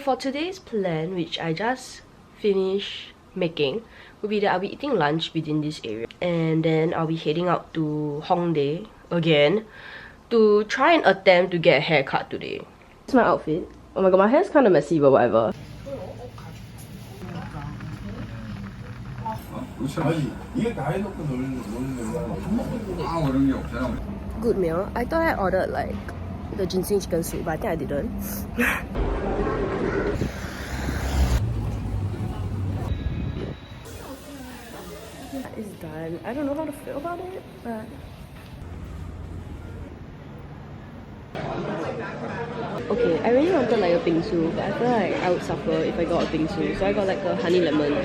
for today's plan, which I just finished making, will be that I'll be eating lunch within this area, and then I'll be heading out to Hongdae again to try and attempt to get a haircut today. This is my outfit. Oh my god, my hair's kind of messy, but whatever. Good meal. I thought I ordered like the ginseng chicken soup, but I think I didn't. It's done. I don't know how to feel about it, but okay, I really wanted like a bingsu, but I feel like I would suffer if I got a bingsu. So I got like a honey lemon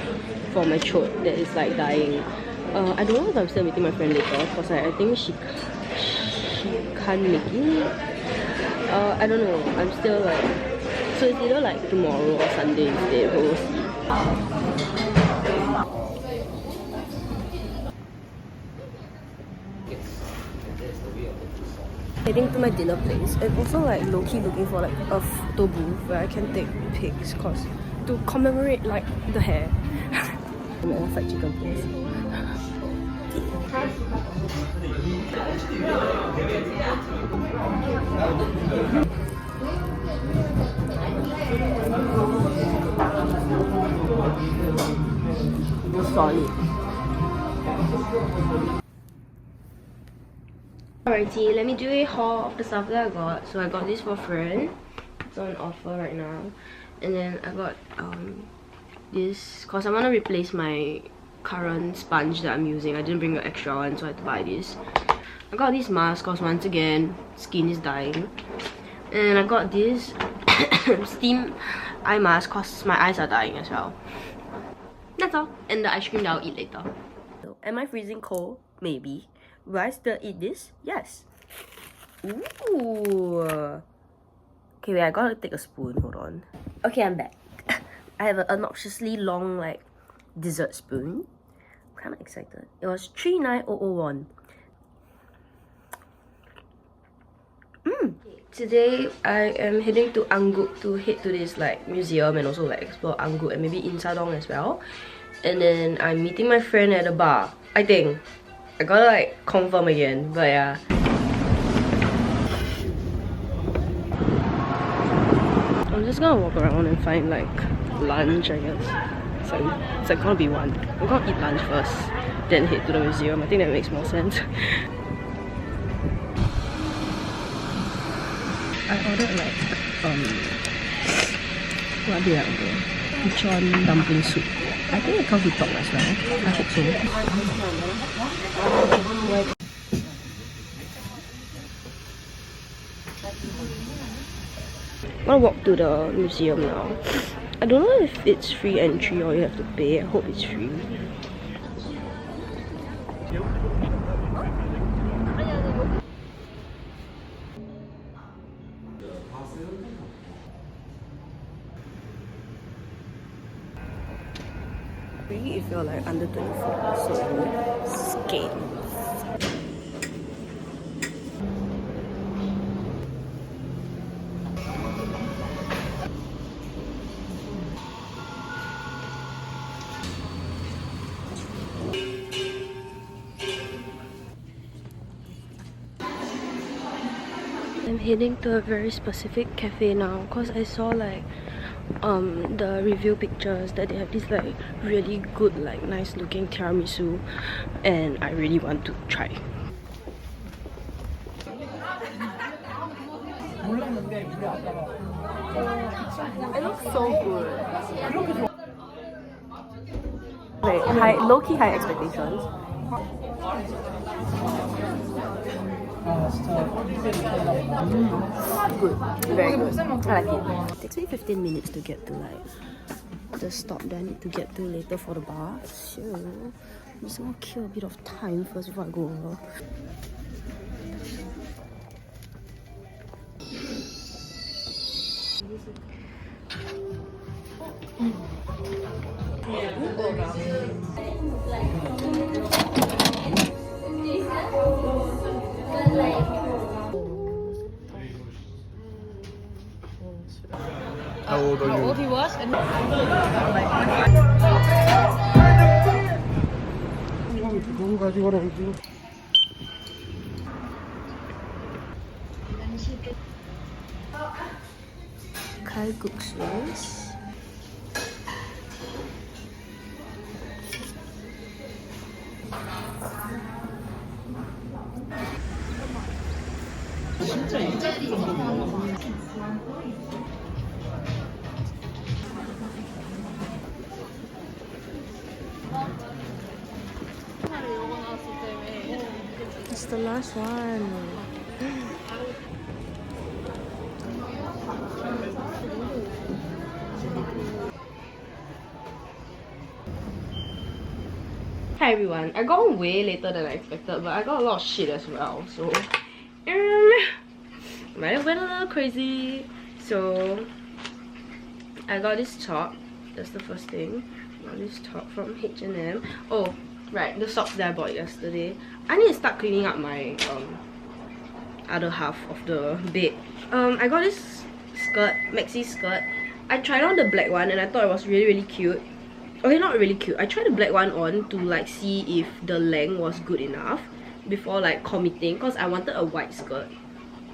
for my throat that is like dying. I don't know if I'm still meeting my friend later because like, I think she can't make it. I don't know. I'm still like, so it's either like tomorrow or Sunday instead, but we'll see. Heading to my dinner place, and also like low-key looking for like a photo booth where I can take pics, cause to commemorate like the hair. I'm at a fried chicken place. Solid. Alrighty, let me do a haul of the stuff that I got. So I got this for a friend. It's on offer right now. And then I got this because I want to replace my current sponge that I'm using. I didn't bring an extra one, so I had to buy this. I got this mask because once again, skin is dying. And I got this steam eye mask because my eyes are dying as well. That's all. And the ice cream that I'll eat later. So, am I freezing cold? Maybe. Will I still eat this? Yes. Ooh. Okay, wait, I gotta take a spoon. Hold on. Okay, I'm back. I have an obnoxiously long, like, dessert spoon. I'm kind of excited. It was 39001. Today, I am heading to Angguk to head to this, like, museum and also, like, explore Angguk and maybe Insadong as well. And then I'm meeting my friend at a bar, I think. I gotta like confirm again, but yeah. I'm just gonna walk around and find like lunch, I guess. It's like gonna be one. We're gonna eat lunch first, then head to the museum. I think that makes more sense. I ordered like what did I order? Pichon dumpling soup. I think it comes with top as well. I hope so. I'm gonna walk to the museum now. I don't know if it's free entry or you have to pay. I hope it's free. If you're like under 24, so skate. I'm heading to a very specific cafe now because I saw like the review pictures that they have this like really good, like nice looking tiramisu, and I really want to try. It looks so good. Wait, low-key high expectations. Good, very good. I like it. It takes me 15 minutes to get to like the stop that I need to get to later for the bar. So I'm just gonna kill a bit of time first before I go over. how old he was, and kalguksu. It's the last one. Hi everyone, I got home way later than I expected, but I got a lot of shit as well, so might have went a little crazy. So I got this top. That's the first thing. I got this top from H&M. Oh right, the socks that I bought yesterday. I need to start cleaning up my other half of the bed. I got this skirt, maxi skirt. I tried on the black one and I thought it was really cute. Okay, not really cute. I tried the black one on to like see if the length was good enough before like committing, because I wanted a white skirt.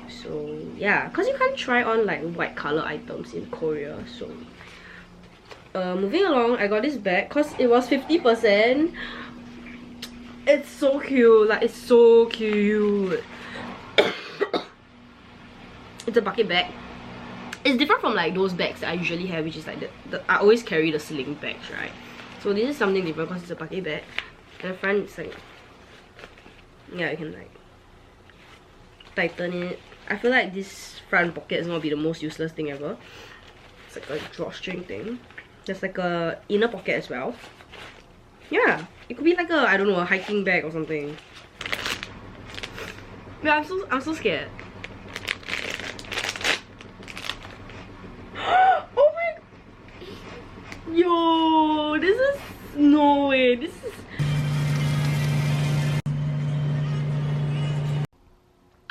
So yeah, because you can't try on like white color items in Korea. So moving along, I got this bag because it was 50%. It's so cute, like it's so cute. It's a bucket bag. It's different from like those bags that I usually have, which is like I always carry the sling bags, right? So this is something different because it's a bucket bag. And the front is like, yeah, you can like tighten it. I feel like this front pocket is gonna be the most useless thing ever. It's like a drawstring thing. There's like a inner pocket as well. Yeah, it could be like a, I don't know, a hiking bag or something. Yeah, I'm so scared. Oh my, yo, this is, no way, this is,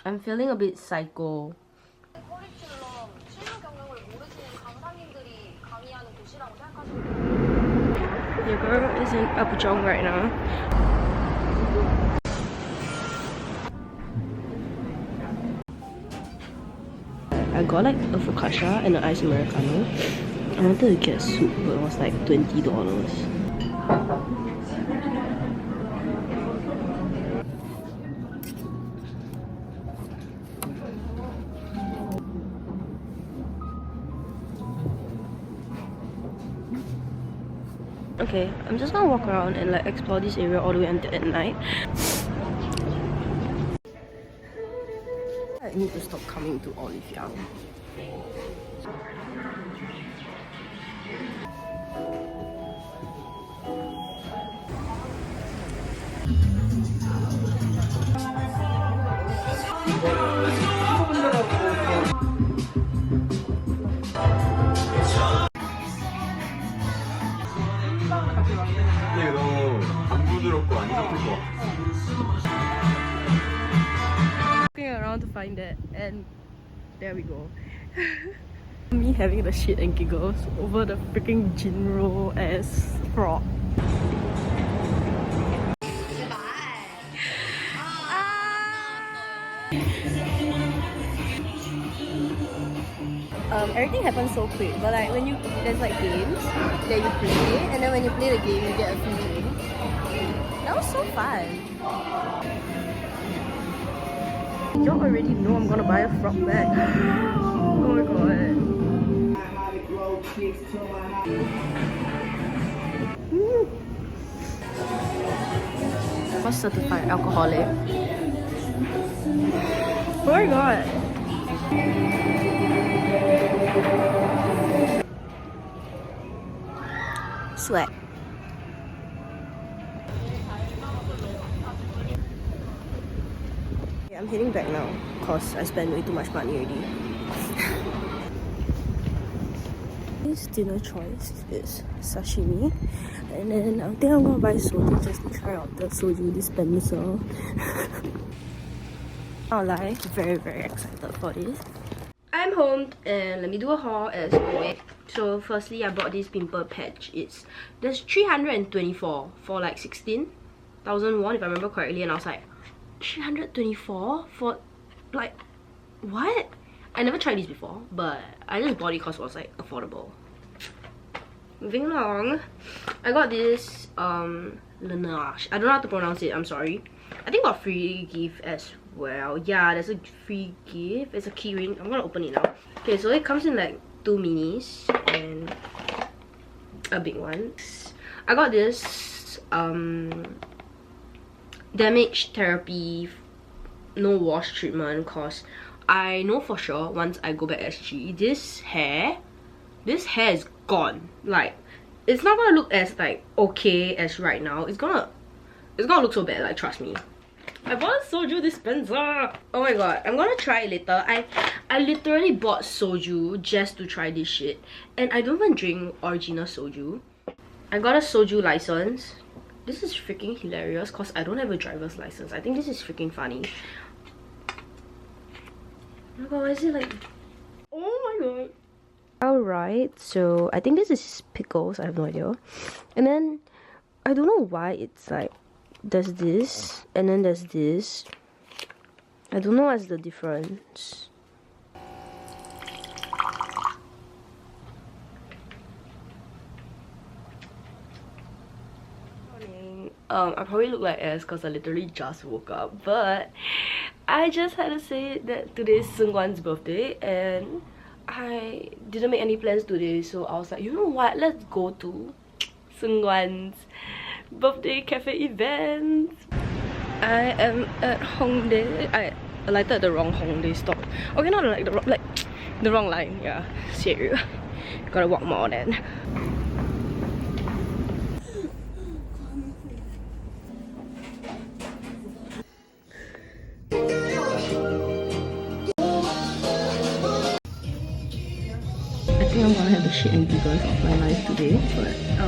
I'm feeling a bit psycho. Your girl is in Apgujeong right now. I got like a focaccia and an iced americano. I wanted to get a soup, but it was like $20. Okay, I'm just gonna walk around and like explore this area all the way until at night. I need to stop coming to Olive Young. 이게 너무 안 부드럽고 안 잡힐 것 같아. Looking around to find it, and there we go. Me having the shit and giggles over the freaking Jinro ass frog. Everything happens so quick, but like when you, there's like games that you play, and then when you play the game you get a free drink. That was so fun. You already know I'm gonna buy a frog bag. Oh my god. What's certified alcoholic? Oh my god. Sweat. Yeah, I'm heading back now because I spent way too much money already. This dinner choice is sashimi, and then I think I'm gonna buy soju just to try out the soju dispenser. I'll lie, very excited for this. I'm home and let me do a haul as always. So firstly, I bought this pimple patch. There's 324 for like 16,000 won if I remember correctly, and I was like, 324 for like what? I never tried this before, but I just bought it because it was like affordable. Moving along, I got this Laneige. I don't know how to pronounce it, I'm sorry. I think got free gift as well. Yeah, there's a free gift. It's a keyring. I'm gonna open it now. Okay, so it comes in like 2 minis and a big one. I got this damage therapy no wash treatment because I know for sure once I go back SG, this hair is gone. Like, it's not gonna look as like okay as right now. It's gonna look so bad, like, trust me. I bought a soju dispenser. Oh my god, I'm gonna try it later. I literally bought soju just to try this shit, and I don't even drink original soju. I got a soju license. This is freaking hilarious because I don't have a driver's license. I think this is freaking funny. Oh my god, why is it like... Oh my god. Alright, so I think this is pickles. I have no idea. And then, I don't know why it's like... There's this, and then there's this. I don't know what's the difference. I probably look like ass because I literally just woke up, but I just had to say that today's Seungkwan's birthday and I didn't make any plans today, so I was like, you know what, let's go to Seungkwan's birthday cafe event. I am at Hongdae. I alighted the wrong Hongdae stop. Okay, not like the wrong line. Yeah, shit. Gotta walk more then. I think I'm gonna have the shit and giggles of my life today, but I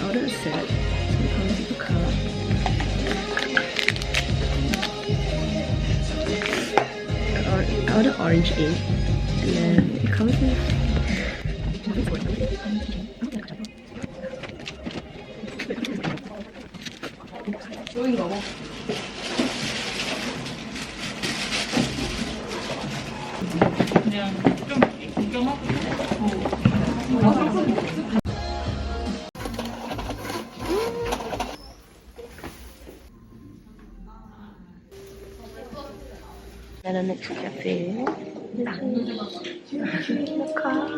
ordered a set, so it comes with a cup. I ordered orange ink, and then it comes with... At the next cafe, this is the cup.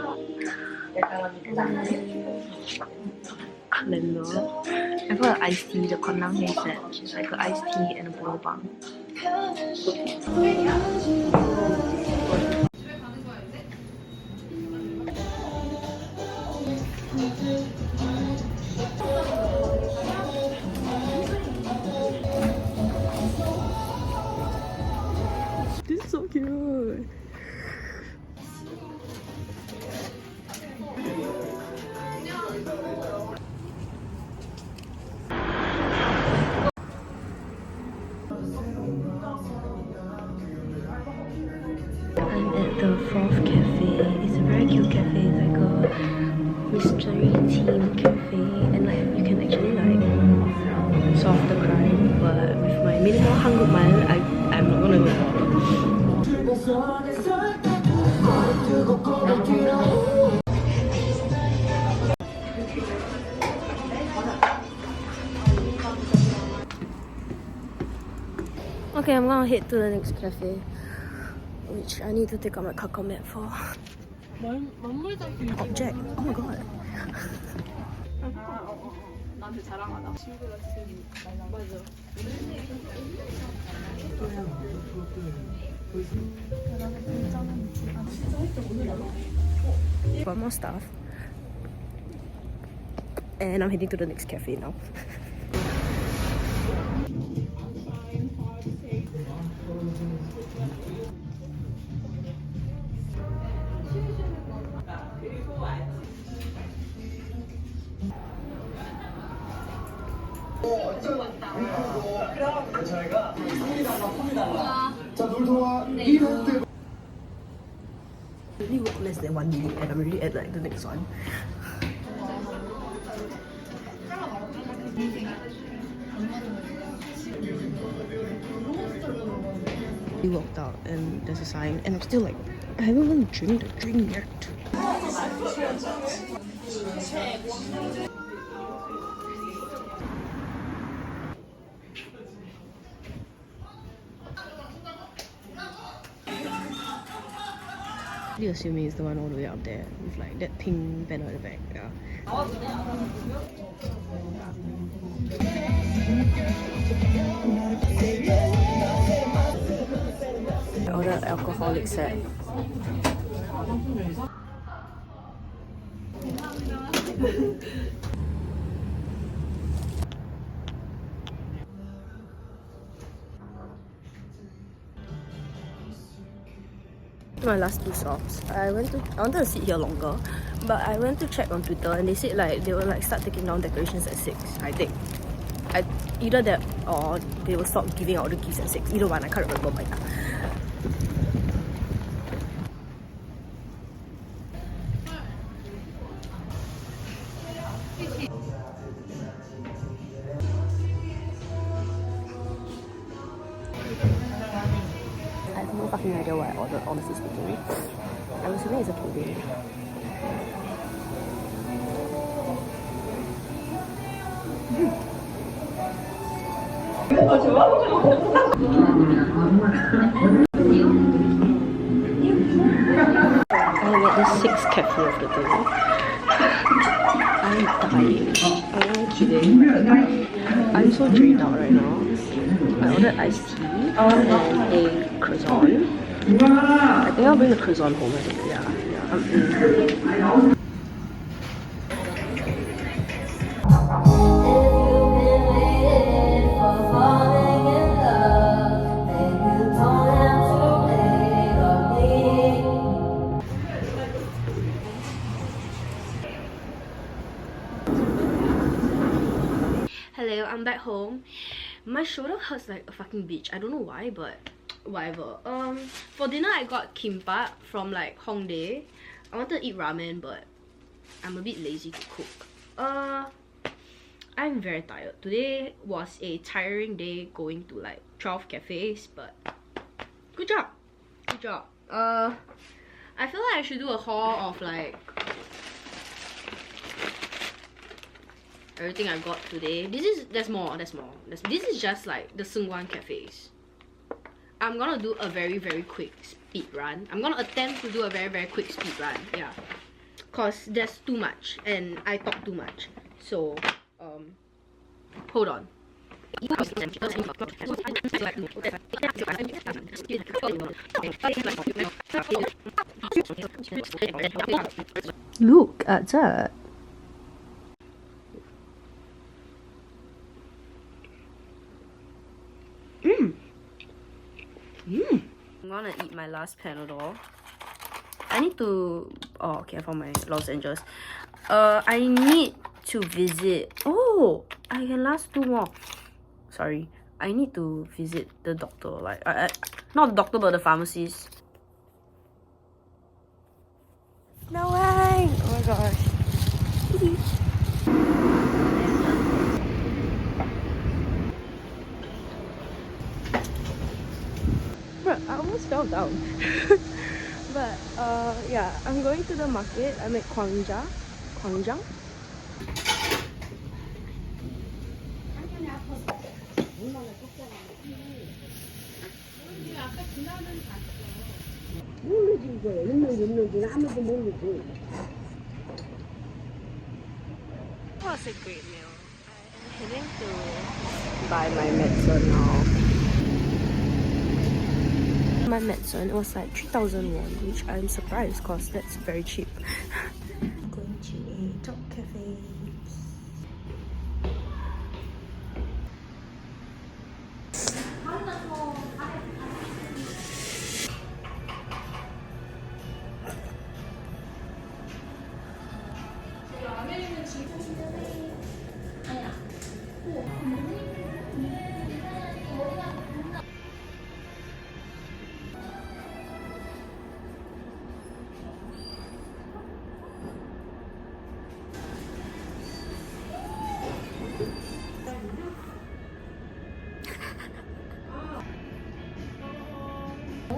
Calendar. I got an iced tea, the Kondang Hae set, which is like an iced tea and a bolo bang. This is so cute. I'm at the 4th cafe. It's a very cute cafe. It's like a mystery themed cafe, and like you can actually like solve the crime. But with my minimal 한국말, I'm not gonna do it. Okay, I'm gonna head to the next cafe, which I need to take out my Kakao map for. Object. Oh my god. One more stuff. And I'm heading to the next cafe now. literally walked less than 1 minute and I'm already at like the next one. We walked out and there's a sign and I'm still like, I haven't even drank the drink yet. I'm assuming it's the one all the way up there with like that pink banner at the back. Yeah. I ordered alcoholic set. My last 2 stops. I wanted to sit here longer, but I went to check on Twitter and they said like they will like start taking down decorations at 6. I think. Either that or they will stop giving out the gifts at 6. Either one, I can't remember, but yeah. I have no fucking idea what I ordered, honestly speaking. I'm assuming it's a pudding. I'm at the 6th cafe of the day. I'm dying. I'm kidding. I'm so drained out right now. I ordered iced tea and a croissant. I think I'll bring the croissant home. I think. Yeah. Hello, I'm back home. My shoulder hurts like a fucking bitch. I don't know why, but whatever. For dinner I got kimbap from like Hongdae. I wanted to eat ramen, but I'm a bit lazy to cook. I'm very tired. Today was a tiring day going to like 12 cafes, but good job. Good job. I feel like I should do a haul of like everything I got today. There's more. This is just like the Seungkwan cafes. I'm gonna do a very quick speed run. I'm gonna attempt to do a very quick speed run. Yeah, cause there's too much and I talk too much. So hold on. Look at that. I'm gonna eat my last Panadol. I need to... Oh, okay, I found my Los Angeles. I need to visit... Oh! I can last 2 more. Sorry. I need to visit the doctor. Like, not the doctor, but the pharmacist. No way! Oh my gosh. I almost fell down. But yeah, I'm going to the market. I'm at Gwangjang. It was a great meal. I'm heading to buy my medicine now. My medicine, it was like 3,000 won, which I'm surprised because that's very cheap. Going to a top cafe.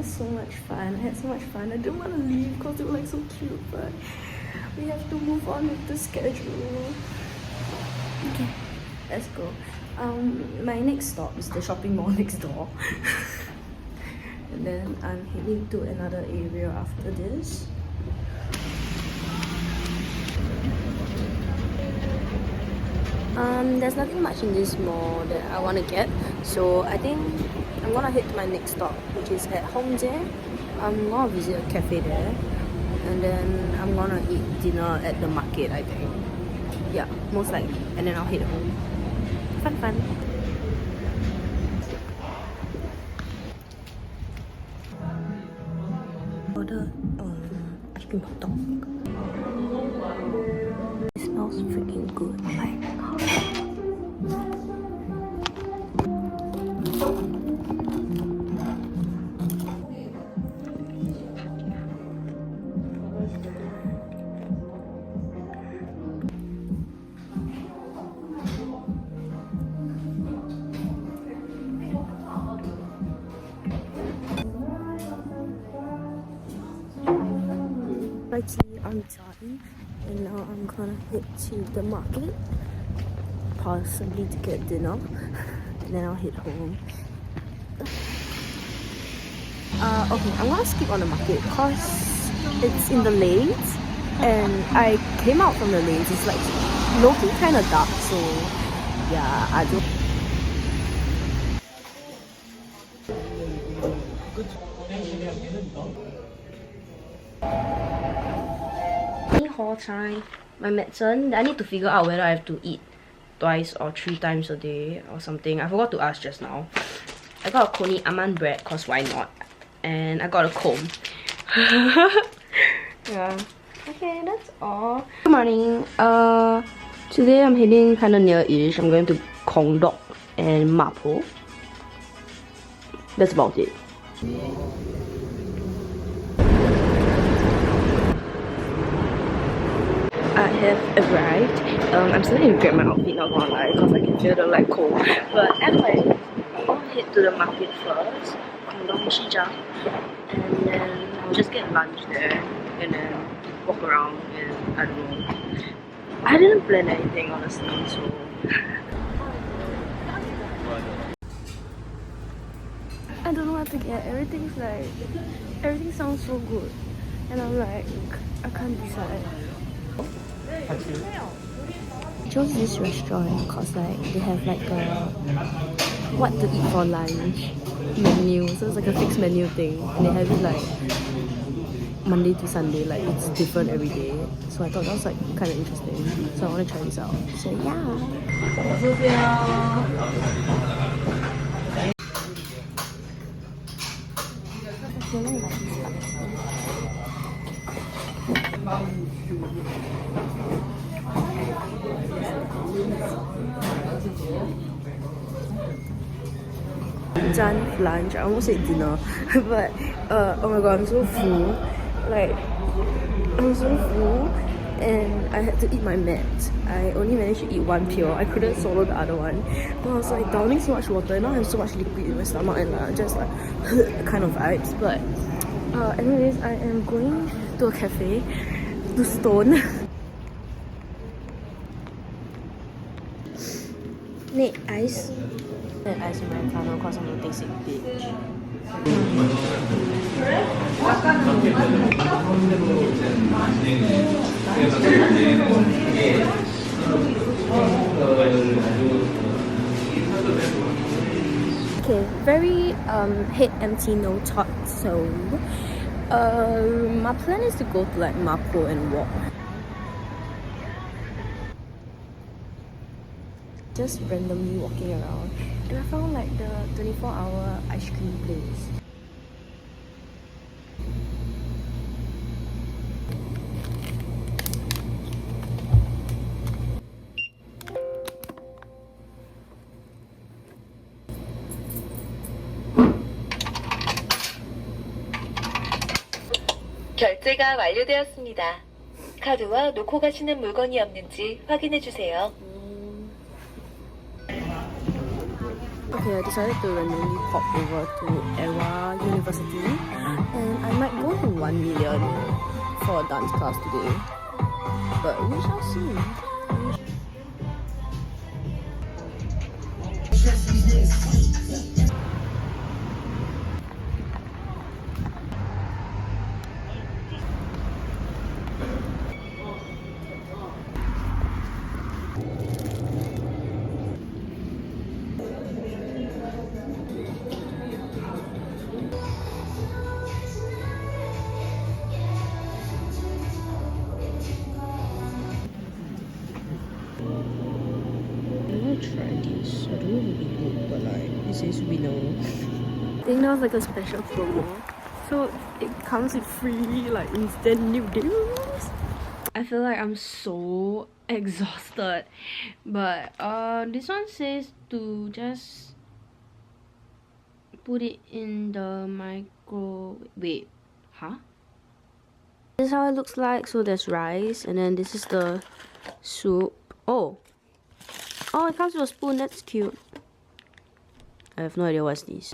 was so much fun. I had so much fun. I didn't want to leave because they were like so cute, but we have to move on with the schedule. Okay, let's go. My next stop is the shopping mall next door. And then I'm heading to another area after this. There's nothing much in this mall that I want to get, so I think I'm gonna head to my next stop, which is at Hongdae. I'm gonna visit a cafe there, and then I'm gonna eat dinner at the market, I think. Yeah, most likely. And then I'll head home. Fun. Order ice cream hot dog. It smells freaking good. Like, I'm done, and now I'm gonna head to the market, possibly to get dinner, and then I'll head home. Okay, I'm gonna skip on the market because it's in the lanes, and I came out from the lanes. It's like low-key kind of dark, so yeah, I don't. Haul time. My medicine, I need to figure out whether I have to eat twice or 3 times a day or something. I forgot to ask just now. I got a Coney almond bread cause why not, and I got a comb. Yeah, okay, that's all. Good morning. Today I'm heading kind of near-ish. I'm going to Kongdok and Mapo. That's about it. I have arrived. I'm still gonna regret my outfit, not gonna lie, because I can feel the like cold. But anyway, I'm gonna head to the market first, Kongdong Shijang, and then I'll just get lunch there, and then walk around, and I don't know. I didn't plan anything honestly, so. I don't know what to get. Everything sounds so good, and I'm like, I can't decide. I chose this restaurant because like they have like a what to eat for lunch menu, so it's like a fixed menu thing, and they have it like Monday to Sunday, like it's different every day. So I thought that was like kind of interesting, so I want to try this out. So yeah. I feeling like done with lunch. I almost ate dinner, but oh my god, I'm so full. Like, I'm so full, and I had to eat my meds. I only managed to eat 1 pill. I couldn't swallow the other one. But I was like downing so much water, and now I have so much liquid in my stomach, and just like kind of vibes. But anyways, I am going to a cafe to stone. Need ice. Need ice Americano because I'm a basic bitch. Okay, very head empty, no thoughts. So my plan is to go to like Mapo and walk. Just randomly walking around, and I found like the 24-hour ice cream place. 결제가 완료되었습니다. 카드와 놓고 가시는 물건이 없는지 확인해 주세요. Okay, I decided to randomly pop over to Era University and I might go to 1 million for a dance class today. But we shall see. Try this. I don't know if it'll be good, but like it says winner. I think that was like a special promo. So it comes with free like instant noodles. I feel like I'm so exhausted. But this one says to just put it in the microwave. Huh? This is how it looks like. So there's rice and then this is the soup. Oh, it comes with a spoon. That's cute. I have no idea what's this.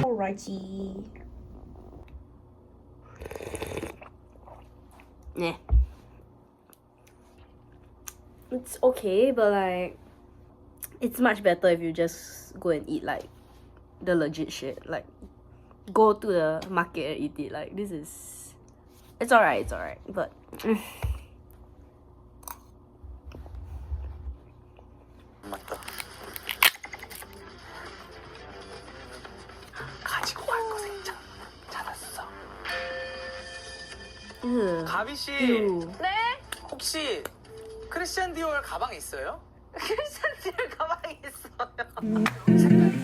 Alrighty. Nah. It's okay, but like, it's much better if you just go and eat like the legit shit. Like, go to the market and eat it. Like, this is... It's alright, but... 맞다. 가지고 갈 거 생각 찾았어. 가비 씨. 네? 혹시 크리스찬 디올 가방 있어요? 크리스찬 디올 가방이 있어요.